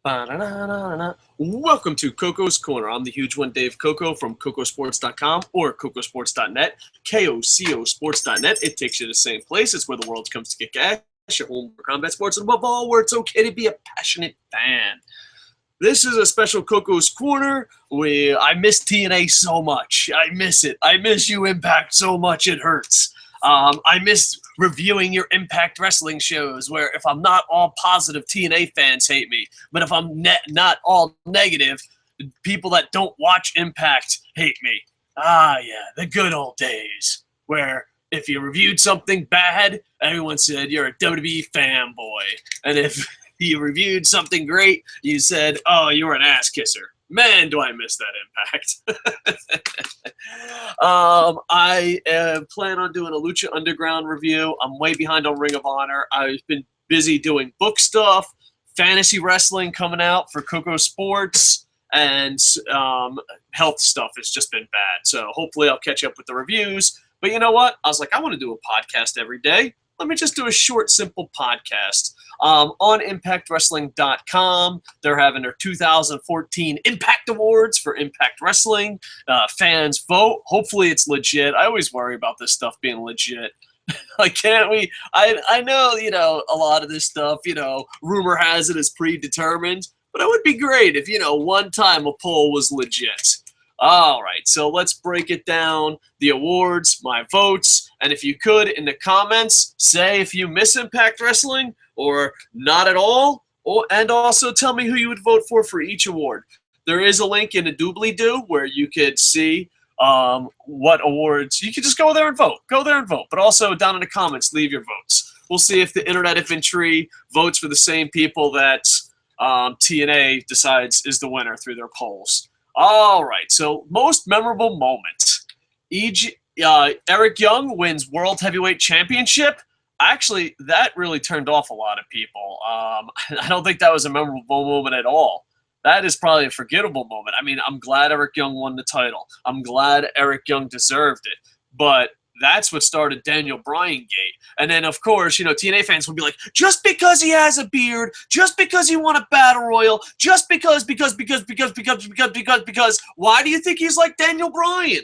Ba-da-da-da-da. Welcome to Coco's Corner. I'm the huge one, Dave Coco from CocoSports.com or CocoSports.net, KOCOSports.net. It takes you to the same place. It's where the world comes to get gas, your home for combat sports, and above all, where it's okay to be a passionate fan. This is a special Coco's Corner. I miss TNA so much. I miss it. I miss you, Impact, so much it hurts. I miss reviewing your Impact Wrestling shows where if I'm not all positive, TNA fans hate me. But if I'm not all negative, people that don't watch Impact hate me. Ah, yeah, the good old days where if you reviewed something bad, everyone said you're a WWE fanboy. And if you reviewed something great, you said, oh, you were an ass kisser. Man, do I miss that Impact. I plan on doing a Lucha Underground review. I'm way behind on Ring of Honor. I've been busy doing book stuff, fantasy wrestling coming out for Coco Sports, and health stuff has just been bad. So hopefully I'll catch up with the reviews. But you know what? I was like, I want to do a podcast every day. Let me just do a short, simple podcast. On ImpactWrestling.com, they're having their 2014 Impact Awards for Impact Wrestling. Fans vote. Hopefully it's legit. I always worry about this stuff being legit. Like, can't we? I know, a lot of this stuff, rumor has it is predetermined. But it would be great if, one time a poll was legit. All right, so let's break it down. The awards, my votes, and if you could, in the comments, say if you miss Impact Wrestling or not at all, and also tell me who you would vote for each award. There is a link in the doobly-doo where you could see what awards. You could just go there and vote. Go there and vote. But also down in the comments, leave your votes. We'll see if the Internet Infantry votes for the same people that TNA decides is the winner through their polls. All right, so most memorable moment. Eric Young wins World Heavyweight Championship. Actually, that really turned off a lot of people. I don't think that was a memorable moment at all. That is probably a forgettable moment. I mean, I'm glad Eric Young won the title. I'm glad Eric Young deserved it. But that's what started Daniel Bryan gate. And then, of course, TNA fans would be like, just because he has a beard, just because he won a battle royal, just because, why do you think he's like Daniel Bryan?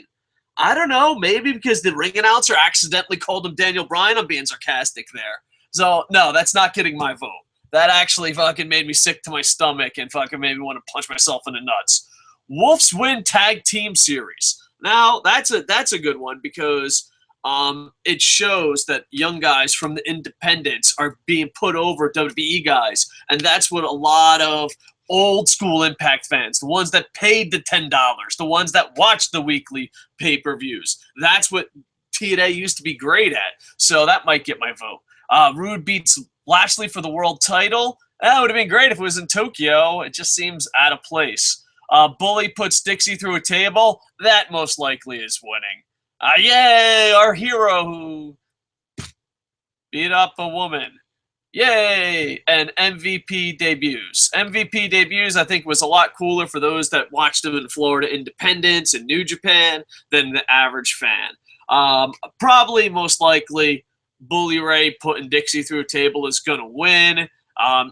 I don't know. Maybe because the ring announcer accidentally called him Daniel Bryan. I'm being sarcastic there. So, no, that's not getting my vote. That actually fucking made me sick to my stomach and fucking made me want to punch myself in the nuts. Wolves win tag team series. Now, that's a good one because it shows that young guys from the independents are being put over WWE guys. And that's what a lot of old school Impact fans, the ones that paid the $10, the ones that watched the weekly pay-per-views, that's what TNA used to be great at. So that might get my vote. Rude beats Lashley for the world title. That would have been great if it was in Tokyo. It just seems out of place. Bully puts Dixie through a table. That most likely is winning. Yay, our hero who beat up a woman. Yay, and MVP debuts. MVP debuts, I think, was a lot cooler for those that watched them in Florida Independence and New Japan than the average fan. Probably, most likely, Bully Ray putting Dixie through a table is going to win.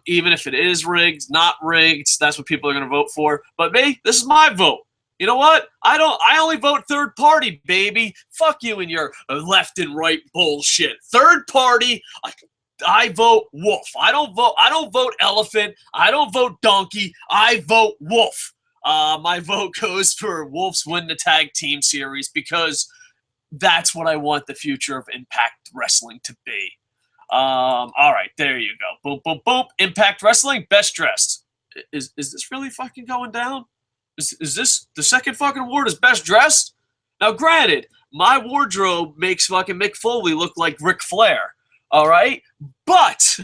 Even if it is rigged, not rigged, that's what people are going to vote for. But me, this is my vote. You know what? I only vote third party, baby. Fuck you and your left and right bullshit. Third party, I vote wolf. I don't vote elephant. I don't vote donkey. I vote wolf. My vote goes for Wolves win the tag team series because that's what I want the future of Impact Wrestling to be. All right, there you go. Boom, boom, boom. Impact Wrestling, best dressed. Is this really fucking going down? Is this the second fucking award is best dressed? Now, granted, my wardrobe makes fucking Mick Foley look like Ric Flair. All right, but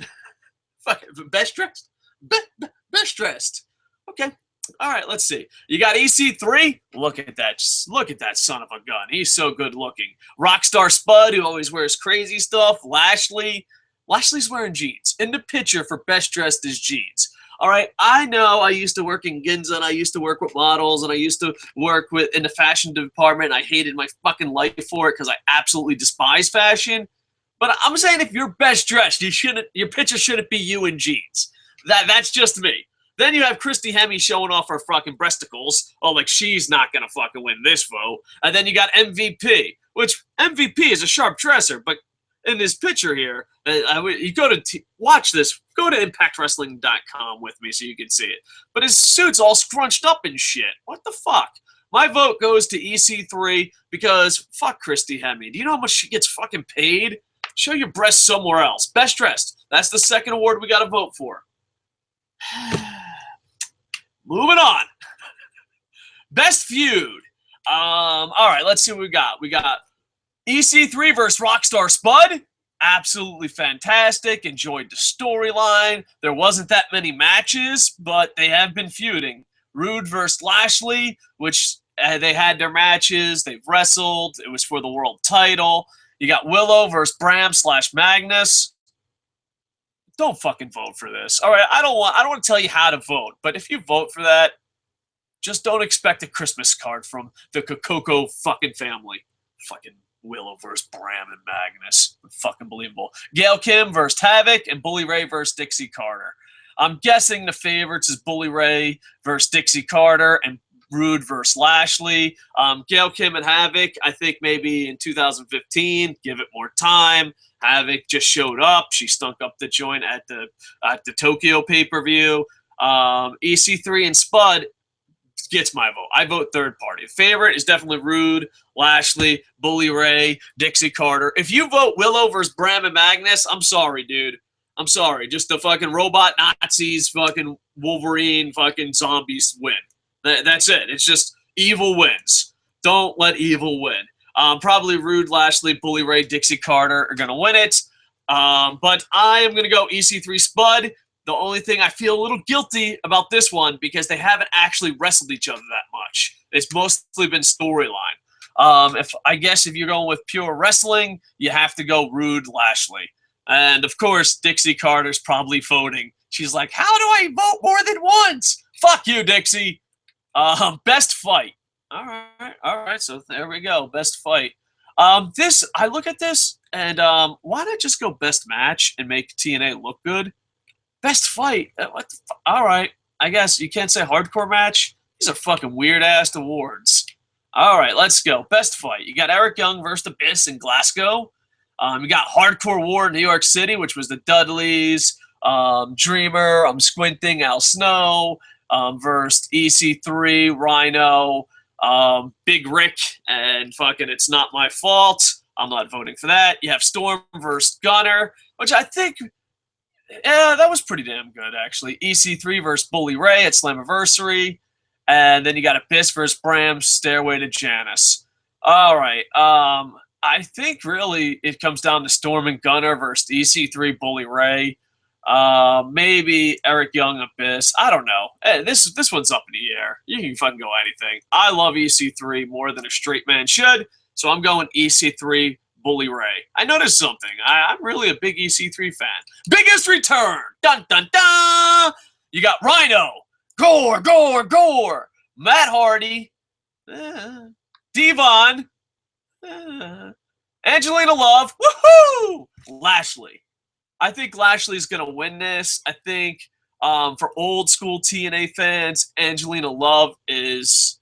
best dressed, best dressed. Okay, all right. Let's see. You got EC3. Look at that. Look at that son of a gun. He's so good looking. Rockstar Spud, who always wears crazy stuff. Lashley's wearing jeans. In the picture for best dressed is jeans. All right, I know I used to work in Ginza, and I used to work with models, and I used to work in the fashion department, and I hated my fucking life for it because I absolutely despise fashion. But I'm saying if you're best dressed, your picture shouldn't be you in jeans. That's just me. Then you have Christy Hemme showing off her fucking breasticles. Oh, like she's not going to fucking win this vote. And then you got MVP, which MVP is a sharp dresser, but in this picture here, you go to watch this. Go to ImpactWrestling.com with me so you can see it. But his suit's all scrunched up and shit. What the fuck? My vote goes to EC3 because fuck Christy Hemme. Do you know how much she gets fucking paid? Show your breasts somewhere else. Best dressed. That's the second award we got to vote for. Moving on. Best feud. All right, let's see what we got. We got EC3 versus Rockstar Spud. Absolutely fantastic. Enjoyed the storyline. There wasn't that many matches, but they have been feuding. Rude versus Lashley, which they had their matches. They've wrestled. It was for the world title. You got Willow versus Bram/Magnus. Don't fucking vote for this. All right, I don't want to tell you how to vote, but if you vote for that, just don't expect a Christmas card from the Kokoko fucking family. Fucking Willow versus Bram and Magnus. Fucking believable. Gail Kim versus Havoc and Bully Ray versus Dixie Carter. I'm guessing the favorites is Bully Ray versus Dixie Carter and Rude versus Lashley. Gail Kim and Havoc, I think maybe in 2015. Give it more time. Havoc just showed up. She stunk up the joint at the Tokyo pay-per-view. EC3 and Spud gets my vote. I vote third party. Favorite is definitely Rude, Lashley, Bully Ray, Dixie Carter. If you vote Willow versus Bram and Magnus, I'm sorry, dude. I'm sorry. Just the fucking robot Nazis, fucking Wolverine, fucking zombies win. That's it. It's just evil wins. Don't let evil win. Probably Rude, Lashley, Bully Ray, Dixie Carter are going to win it. But I am going to go EC3 Spud. The only thing I feel a little guilty about this one because they haven't actually wrestled each other that much. It's mostly been storyline. If you're going with pure wrestling, you have to go Rude, Lashley. And of course, Dixie Carter's probably voting. She's like, how do I vote more than once? Fuck you, Dixie. Best fight. All right. So there we go. Best fight. I look at this and why not just go best match and make TNA look good? Best fight. All right. I guess you can't say hardcore match. These are fucking weird ass awards. All right, let's go. Best fight. You got Eric Young versus Abyss in Glasgow. You got Hardcore War in New York City, which was the Dudleys, Dreamer, I'm Squinting, Al Snow, versus EC3, Rhino, Big Rick, and fucking It's Not My Fault. I'm not voting for that. You have Storm versus Gunner, which I think, that was pretty damn good, actually. EC3 versus Bully Ray at Slammiversary. And then you got Abyss versus Bram, Stairway to Janice. All right. I think really it comes down to Storm and Gunner versus EC3, Bully Ray. Maybe Eric Young, Abyss. I don't know. Hey, this one's up in the air. You can fucking go anything. I love EC3 more than a straight man should, so I'm going EC3, Bully Ray. I noticed something. I'm really a big EC3 fan. Biggest return! Dun, dun, dun! You got Rhino. Gore, gore, gore. Matt Hardy. Devon. Angelina Love. Woohoo! Lashley. I think Lashley's going to win this. I think for old school TNA fans, Angelina Love is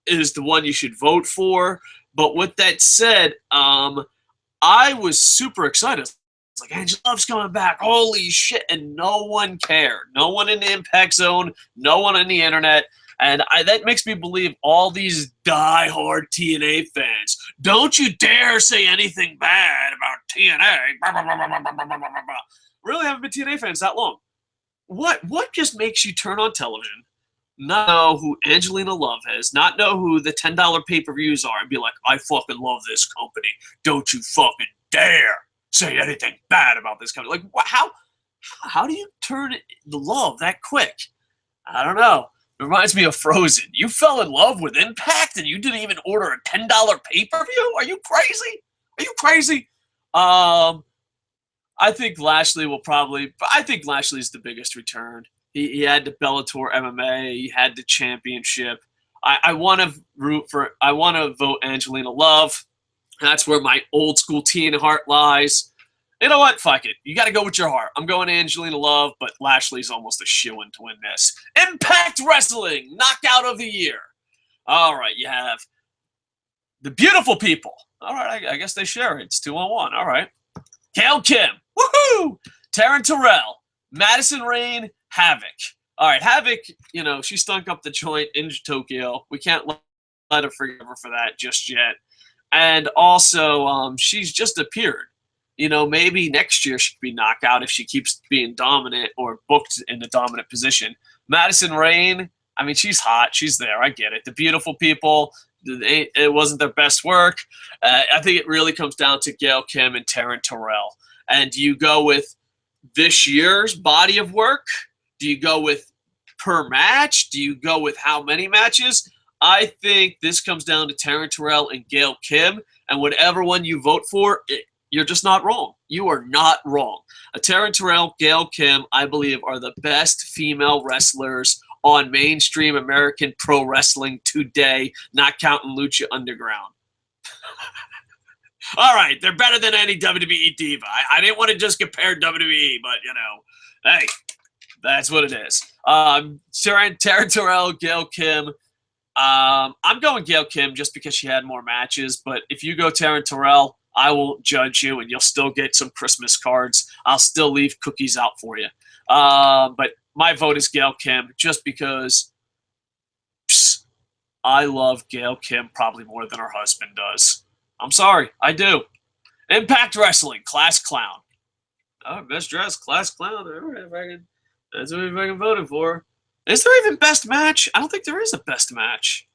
the one you should vote for. But with that said, I was super excited. It's like, Angela Love's coming back. Holy shit. And no one cared. No one in the Impact Zone. No one on the internet. And that makes me believe all these die-hard TNA fans, don't you dare say anything bad about TNA. Really haven't been TNA fans that long. What just makes you turn on television, not know who Angelina Love is, not know who the $10 pay-per-views are, and be like, I fucking love this company. Don't you fucking dare say anything bad about this company. Like, how do you turn the love that quick? I don't know. It reminds me of Frozen. You fell in love with Impact and you didn't even order a $10 pay-per-view? Are you crazy? Are you crazy? I think Lashley I think Lashley's the biggest return. He had the Bellator MMA. He had the championship. I want to vote Angelina Love. That's where my old school TNA heart lies. You know what? Fuck it. You got to go with your heart. I'm going Angelina Love, but Lashley's almost a shoo-in to win this. Impact Wrestling, Knockout of the Year. All right, you have the beautiful people. All right, I guess they share it. It's 2-on-1. All right. Gail Kim. Woohoo! Taryn Terrell. Madison Rayne. Havoc. All right, Havoc, she stunk up the joint in Tokyo. We can't let her forgive her for that just yet. And also, she's just appeared. Maybe next year she could be knockout if she keeps being dominant or booked in a dominant position. Madison Rayne, I mean, she's hot. She's there. I get it. The beautiful people, it wasn't their best work. I think it really comes down to Gail Kim and Taryn Terrell. And do you go with this year's body of work? Do you go with per match? Do you go with how many matches? I think this comes down to Taryn Terrell and Gail Kim. And whatever one you vote for, you're just not wrong. You are not wrong. Taryn Terrell, Gail Kim, I believe, are the best female wrestlers on mainstream American pro wrestling today, not counting Lucha Underground. All right, they're better than any WWE diva. I didn't want to just compare WWE, but, hey, that's what it is. Taryn Terrell, Gail Kim. I'm going Gail Kim just because she had more matches, but if you go Taryn Terrell, I won't judge you, and you'll still get some Christmas cards. I'll still leave cookies out for you. But my vote is Gail Kim just because I love Gail Kim probably more than her husband does. I'm sorry, I do. Impact Wrestling, Class Clown. Oh, best dressed, Class Clown. All right, that's what I can vote for. Is there even best match? I don't think there is a best match.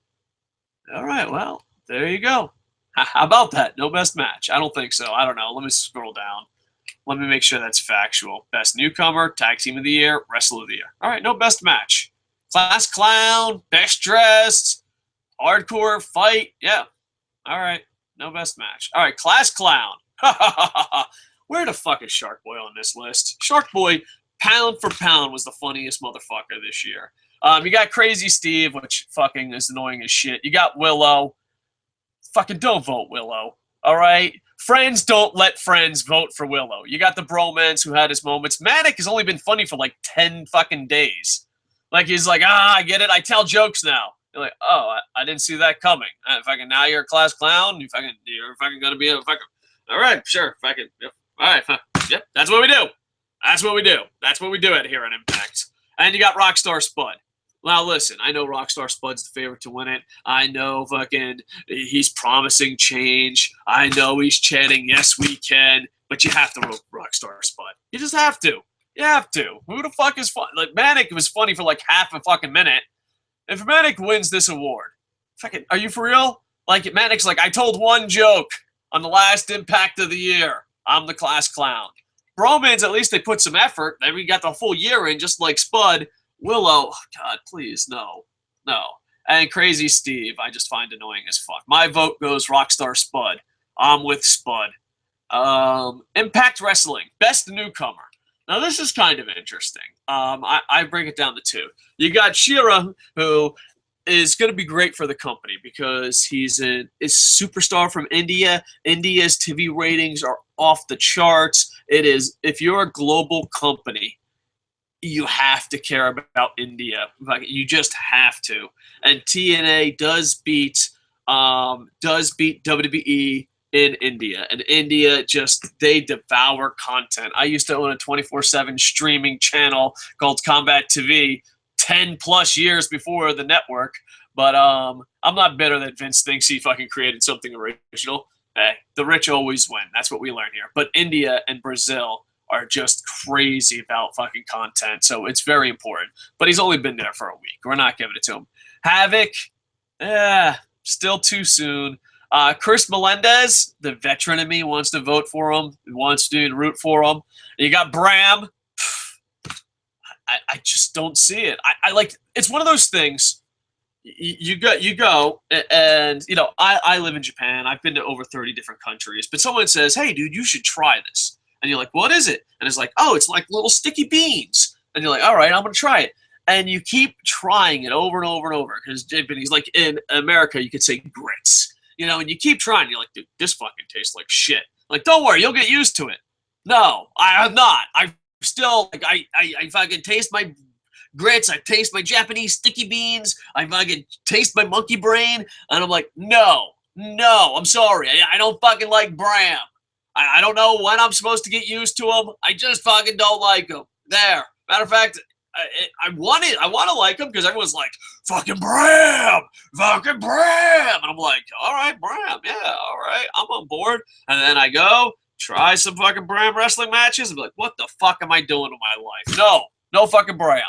All right, well, there you go. How about that? No best match. I don't think so. I don't know. Let me scroll down. Let me make sure that's factual. Best newcomer, tag team of the year, wrestler of the year. All right, no best match. Class Clown, best dressed, hardcore fight. Yeah. All right, no best match. All right, Class Clown. Where the fuck is Shark Boy on this list? Shark Boy, pound for pound, was the funniest motherfucker this year. You got Crazy Steve, which fucking is annoying as shit. You got Willow. Fucking don't vote Willow, all right? Friends don't let friends vote for Willow. You got the bromance who had his moments. Manic has only been funny for like 10 fucking days. Like, he's like, I get it. I tell jokes now. You're like, oh, I didn't see that coming. Fucking now you're a Class Clown. You're fucking going to be a fucking, all right, sure, fucking, yep. All right, yep, that's what we do. That's what we do. That's what we do here at Impact. And you got Rockstar Spud. Now, listen, I know Rockstar Spud's the favorite to win it. I know fucking he's promising change. I know he's chanting, yes, we can. But you have to vote Rockstar Spud. You just have to. You have to. Who the fuck is fun? Like, Manic was funny for like half a fucking minute. If Manic wins this award, fucking, are you for real? Like, Manic's like, I told one joke on the last Impact of the year. I'm the Class Clown. Bromans, at least they put some effort. Then we got the full year in, just like Spud. Willow, God, please, no. And Crazy Steve, I just find annoying as fuck. My vote goes Rockstar Spud. I'm with Spud. Impact Wrestling, best newcomer. Now, this is kind of interesting. I break it down to two. You got Shira, who is going to be great for the company because he's a superstar from India. India's TV ratings are off the charts. It is, if you're a global company, you have to care about India. You just have to. And TNA does beat WWE in India. And India they devour content. I used to own a 24/7 streaming channel called Combat TV 10 plus years before the network. But I'm not bitter that Vince thinks he fucking created something original. Hey, the rich always win. That's what we learn here. But India and Brazil are just crazy about fucking content, so it's very important. But he's only been there for a week. We're not giving it to him. Havoc, still too soon. Chris Melendez, the veteran in me, wants to vote for him, wants to root for him. You got Bram. I just don't see it. I like, it's one of those things. You go, and I live in Japan. I've been to over 30 different countries, but someone says, "Hey, dude, you should try this." And you're like, what is it? And it's like, oh, it's like little sticky beans. And you're like, all right, I'm going to try it. And you keep trying it over and over and over. Because Japanese, like in America, you could say grits. And you keep trying. You're like, dude, this fucking tastes like shit. Like, don't worry, you'll get used to it. No, I have not. I still like I fucking taste my grits. I taste my Japanese sticky beans. I fucking taste my monkey brain, and I'm like, no, no. I'm sorry. I don't fucking like Bram. I don't know when I'm supposed to get used to them. I just fucking don't like them. There. Matter of fact, I want to like them because everyone's like, fucking Bram, fucking Bram. And I'm like, all right, Bram, yeah, all right, I'm on board. And then I go try some fucking Bram wrestling matches and be like, what the fuck am I doing with my life? No, no fucking Bram.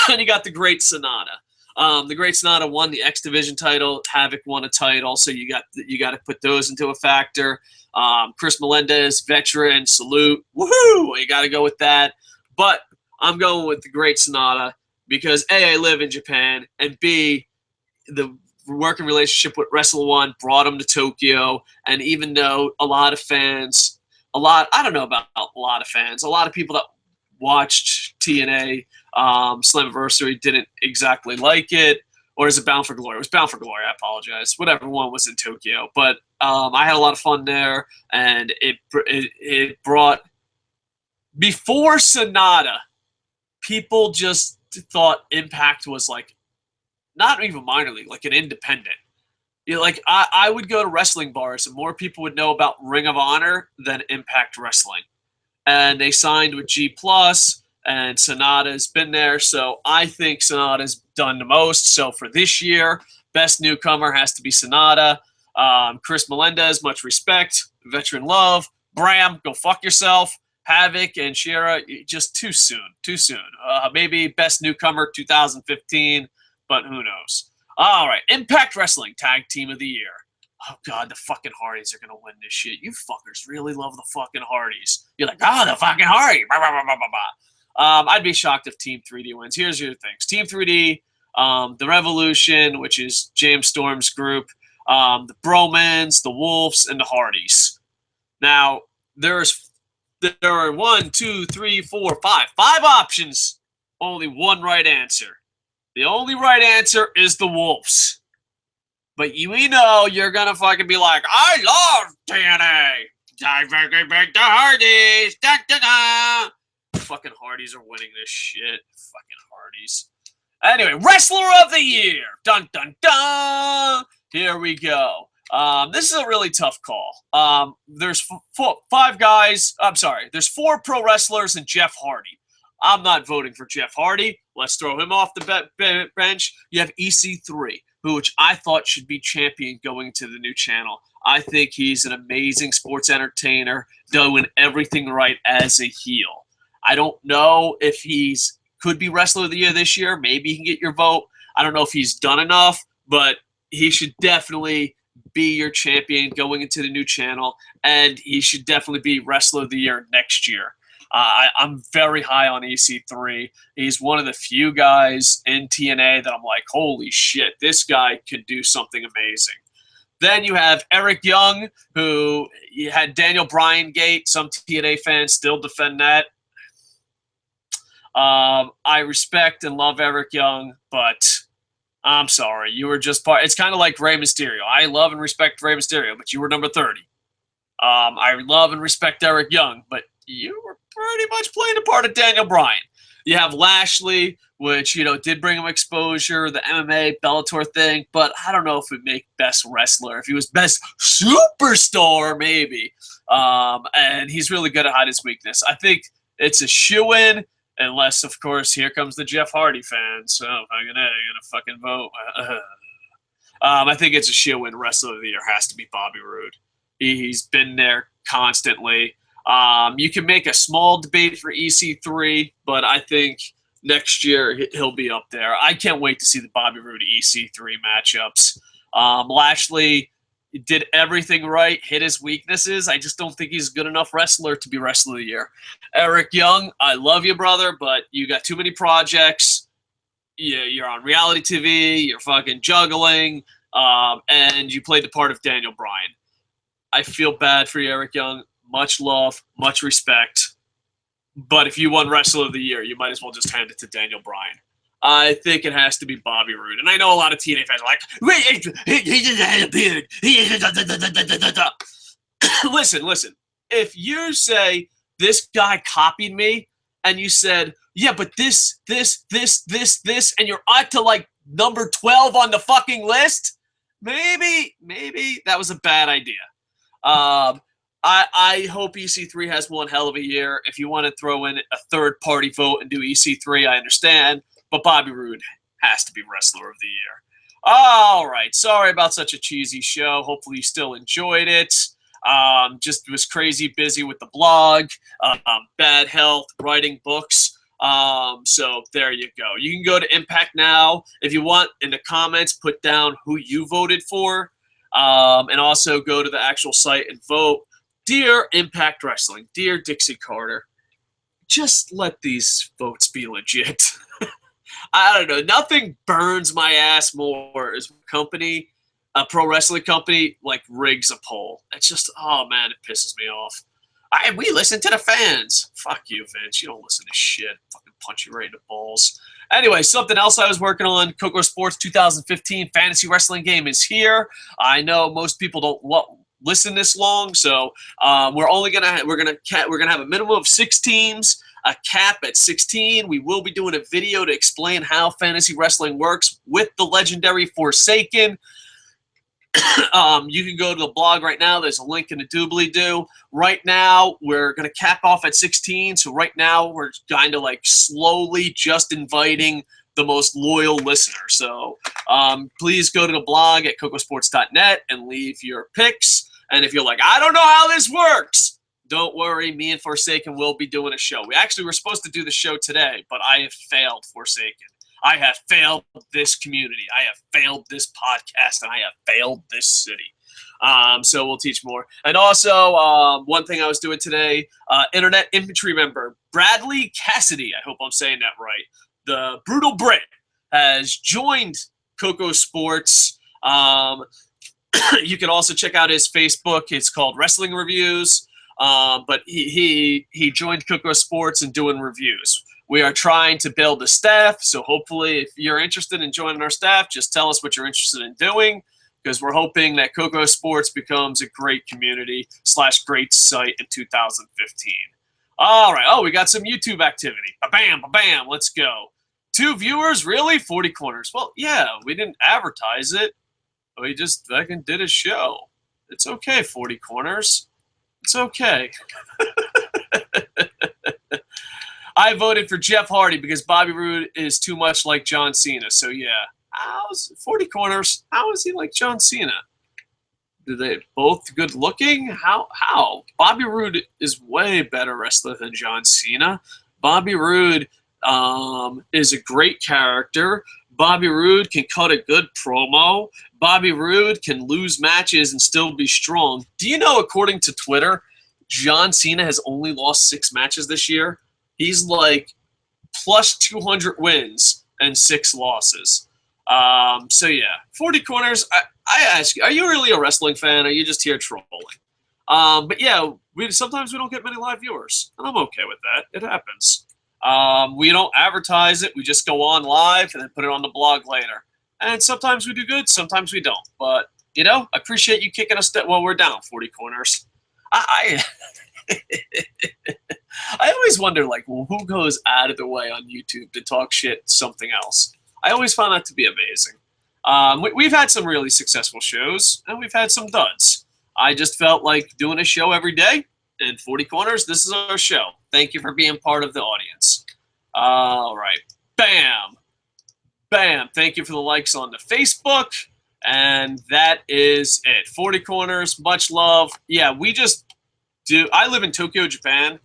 And you got the Great Sonata. The Great Sonata won the X Division title. Havoc won a title, so you got to put those into a factor. Chris Melendez, veteran, salute, woohoo! You got to go with that. But I'm going with the Great Sonata because A, I live in Japan, and B, the working relationship with Wrestle One brought him to Tokyo. And even though a lot of fans, I don't know about a lot of fans, a lot of people that watched TNA Slammiversary didn't exactly like it. Or is it Bound for Glory? It was Bound for Glory. I apologize. Whatever one was in Tokyo. But I had a lot of fun there, and it brought... Before Sonata, people just thought Impact was like, not even minor league, like an independent. You know, like I would go to wrestling bars, and more people would know about Ring of Honor than Impact Wrestling. And they signed with G+, and Sonata's been there, so I think Sonata's done the most. So for this year, best newcomer has to be Sonata. Chris Melendez, much respect. Veteran love. Bram, go fuck yourself. Havoc and Shira, just too soon. Too soon. Maybe best newcomer 2015, but who knows. All right, Impact Wrestling Tag Team of the Year. Oh, God, the fucking Hardys are going to win this shit. You fuckers really love the fucking Hardys. You're like, oh, the fucking Hardys. Bah, bah, bah, bah, bah, bah. I'd be shocked if Team 3D wins. Here's your things. Team 3D, the Revolution, which is James Storm's group, the Bromans, the Wolves, and the Hardys. Now, there are 1, 2, 3, 4, 5. 5 options. Only one right answer. The only right answer is the Wolves. But we know you're going to fucking be like, I love TNA. I fucking make the Hardys. Da, da, da. Fucking Hardys are winning this shit. Fucking Hardys. Anyway, Wrestler of the Year. Dun, dun, dun. Here we go. This is a really tough call. There's 5 guys. I'm sorry. There's 4 pro wrestlers and Jeff Hardy. I'm not voting for Jeff Hardy. Let's throw him off the bench. You have EC3, which I thought should be champion going to the new channel. I think he's an amazing sports entertainer, doing everything right as a heel. I don't know if he's could be Wrestler of the Year this year. Maybe he can get your vote. I don't know if he's done enough, but he should definitely be your champion going into the new channel, and he should definitely be Wrestler of the Year next year. I'm very high on EC3. He's one of the few guys in TNA that I'm like, holy shit, this guy could do something amazing. Then you have Eric Young, who you had Daniel Bryan gate. Some TNA fans still defend that. I respect and love Eric Young, but I'm sorry. You were just part. It's kind of like Rey Mysterio. I love and respect Rey Mysterio, but you were number 30. I love and respect Eric Young, but you were pretty much playing the part of Daniel Bryan. You have Lashley, which, did bring him exposure, the MMA, Bellator thing, but I don't know if it would make best wrestler. If he was best superstar, maybe. And he's really good at hide his weakness. I think it's a shoo-in, unless, of course, here comes the Jeff Hardy fans. So, you're going to fucking vote. I think it's a shoo-in. Wrestler of the Year has to be Bobby Roode. He's been there constantly. You can make a small debate for EC3, but I think next year he'll be up there. I can't wait to see the Bobby Roode EC3 matchups. Lashley did everything right, hit his weaknesses. I just don't think he's a good enough wrestler to be Wrestler of the Year. Eric Young, I love you, brother, but you got too many projects. You're on reality TV, you're fucking juggling, and you played the part of Daniel Bryan. I feel bad for you, Eric Young. Much love, much respect. But if you won Wrestler of the Year, you might as well just hand it to Daniel Bryan. I think it has to be Bobby Roode. And I know a lot of TNA fans are like, wait, he just had a beard. Listen. if you say this guy copied me, and you said, yeah, but this, and you're up to like number 12 on the fucking list, maybe that was a bad idea. I hope EC3 has one hell of a year. If you want to throw in a third-party vote and do EC3, I understand. But Bobby Roode has to be Wrestler of the Year. All right. Sorry about such a cheesy show. Hopefully you still enjoyed it. Just was crazy busy with the blog, bad health, writing books. So there you go. You can go to Impact now. If you want, in the comments, put down who you voted for. And also go to the actual site and vote. Dear Impact Wrestling, dear Dixie Carter, just let these votes be legit. I don't know. Nothing burns my ass more as a pro wrestling company, like rigs a poll. It's just, oh man, it pisses me off. We listen to the fans. Fuck you, Vince. You don't listen to shit. Fucking punch you right in the balls. Anyway, something else I was working on, Coco Sports 2015 Fantasy Wrestling Game is here. I know most people don't listen this long, so we're gonna have a minimum of 6 teams, a cap at 16. We will be doing a video to explain how fantasy wrestling works with the legendary Forsaken. You can go to the blog right now. There's a link in the doobly-doo. Right now, we're going to cap off at 16. So right now, we're kind of like slowly just inviting the most loyal listeners. So please go to the blog at cocosports.net and leave your picks. And if you're like, I don't know how this works, don't worry. Me and Forsaken will be doing a show. We actually were supposed to do the show today, but I have failed Forsaken. I have failed this community. I have failed this podcast, and I have failed this city. So we'll teach more. And also, one thing I was doing today, Internet Infantry member Bradley Cassidy, I hope I'm saying that right, the Brutal Brit, has joined Coco Sports. You can also check out his Facebook. It's called Wrestling Reviews. But he joined Coco Sports and doing reviews. We are trying to build a staff, so hopefully if you're interested in joining our staff, just tell us what you're interested in doing, because we're hoping that Coco Sports becomes a great community / great site in 2015. All right. Oh, we got some YouTube activity. Ba-bam, ba-bam, let's go. 2 viewers? Really? 40 corners. Well, yeah, we didn't advertise it. We just fucking did a show. It's okay, 40 corners. It's okay. I voted for Jeff Hardy because Bobby Roode is too much like John Cena. So, yeah. How's 40 corners? How is he like John Cena? Do they both good looking? How? Bobby Roode is way better wrestler than John Cena. Bobby Roode is a great character. Bobby Roode can cut a good promo. Bobby Roode can lose matches and still be strong. Do you know, according to Twitter, John Cena has only lost 6 matches this year? He's like plus 200 wins and 6 losses. So, yeah, 40 corners. I ask you, are you really a wrestling fan, or are you just here trolling? But, yeah, sometimes we don't get many live viewers, and I'm okay with that. It happens. We don't advertise it. We just go on live and then put it on the blog later. And sometimes we do good, sometimes we don't. But, you know, I appreciate you kicking us while we're down 40 corners. I always wonder, like, well, who goes out of the way on YouTube to talk shit something else? I always found that to be amazing. We've had some really successful shows, and we've had some duds. I just felt like doing a show every day, and 40 corners, this is our show. Thank you for being part of the audience. All right. Bam. Bam. Thank you for the likes on the Facebook. And that is it. 40 corners. Much love. Yeah, we just do. I live in Tokyo, Japan.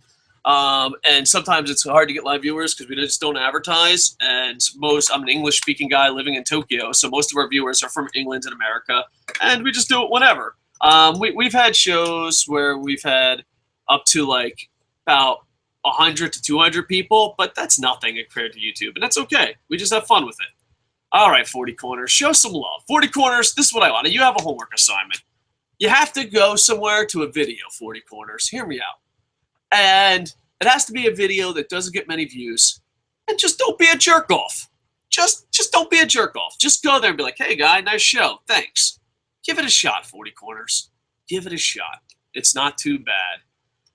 And sometimes it's hard to get live viewers because we just don't advertise. And I'm an English-speaking guy living in Tokyo, so most of our viewers are from England and America. And we just do it whenever. We've had shows where we've had up to like about 100 to 200 people, but that's nothing compared to YouTube, and that's okay. We just have fun with it. All right, 40 corners, show some love. 40 corners, this is what I want. You have a homework assignment. You have to go somewhere to a video, 40 corners. Hear me out. And it has to be a video that doesn't get many views. And just don't be a jerk off. Just don't be a jerk off. Just go there and be like, hey, guy, nice show. Thanks. Give it a shot, 40 corners. Give it a shot. It's not too bad.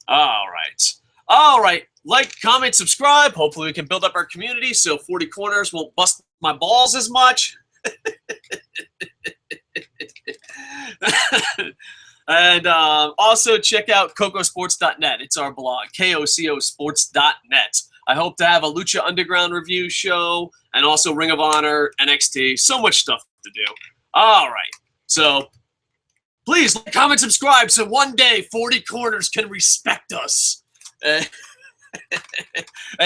All right. All right. Like, comment, subscribe. Hopefully we can build up our community so 40 Corners won't bust my balls as much. And also check out cocosports.net. It's our blog, kocosports.net. I hope to have a Lucha Underground review show and also Ring of Honor, NXT. So much stuff to do. All right. So please like, comment, subscribe so one day 40 Corners can respect us. And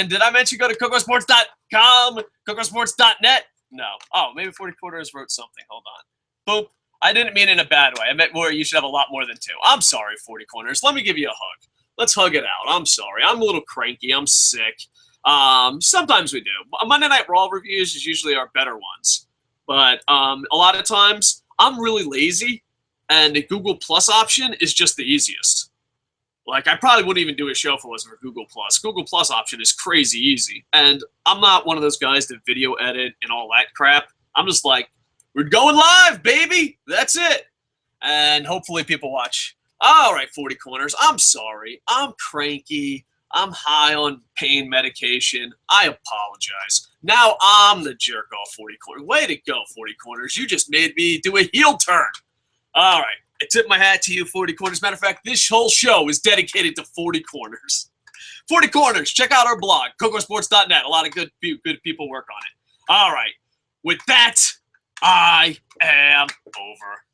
did I mention go to cocosports.com, cocosports.net? No. Oh, maybe 40 Corners wrote something. Hold on. Boop. I didn't mean in a bad way. I meant more you should have a lot more than 2. I'm sorry, 40 Corners. Let me give you a hug. Let's hug it out. I'm sorry. I'm a little cranky. I'm sick. Sometimes we do. Monday Night Raw reviews is usually our better ones. But a lot of times I'm really lazy, and the Google Plus option is just the easiest. Like, I probably wouldn't even do a show if it wasn't for Google Plus. Google Plus option is crazy easy. And I'm not one of those guys that video edit and all that crap. I'm just like, we're going live, baby. That's it. And hopefully people watch. All right, 40 Corners. I'm sorry. I'm cranky. I'm high on pain medication. I apologize. Now I'm the jerk off, 40 Corners. Way to go, 40 Corners. You just made me do a heel turn. All right. I tip my hat to you, 40 Corners. Matter of fact, this whole show is dedicated to 40 Corners. 40 Corners. Check out our blog, cocosports.net. A lot of good people work on it. All right. With that, I am over.